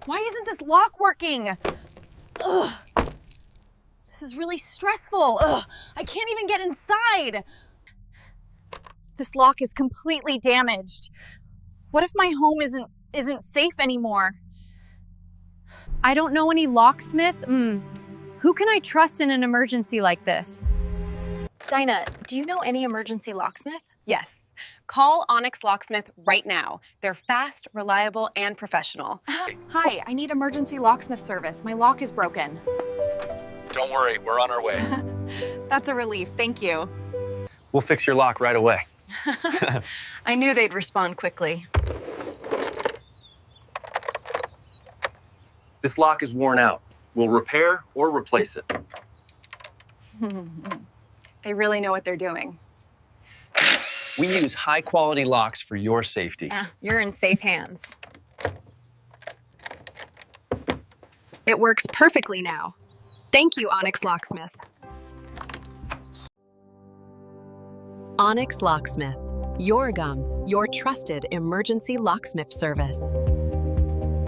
Why isn't this lock working? Ugh. This is really stressful. Ugh. I can't even get inside. This lock is completely damaged. What if my home isn't safe anymore? I don't know any locksmith. Who can I trust in an emergency like this? Dinah, do you know any emergency locksmith? Yes. Call Onyx Locksmith right now. They're fast, reliable, and professional. Hi, I need emergency locksmith service. My lock is broken. Don't worry, we're on our way. That's a relief, thank you. We'll fix your lock right away. I knew they'd respond quickly. This lock is worn out. We'll repair or replace it. They really know what they're doing. We use high-quality locks for your safety. You're in safe hands. It works perfectly now. Thank you, Onyx Locksmith. Onyx Locksmith, your trusted emergency locksmith service.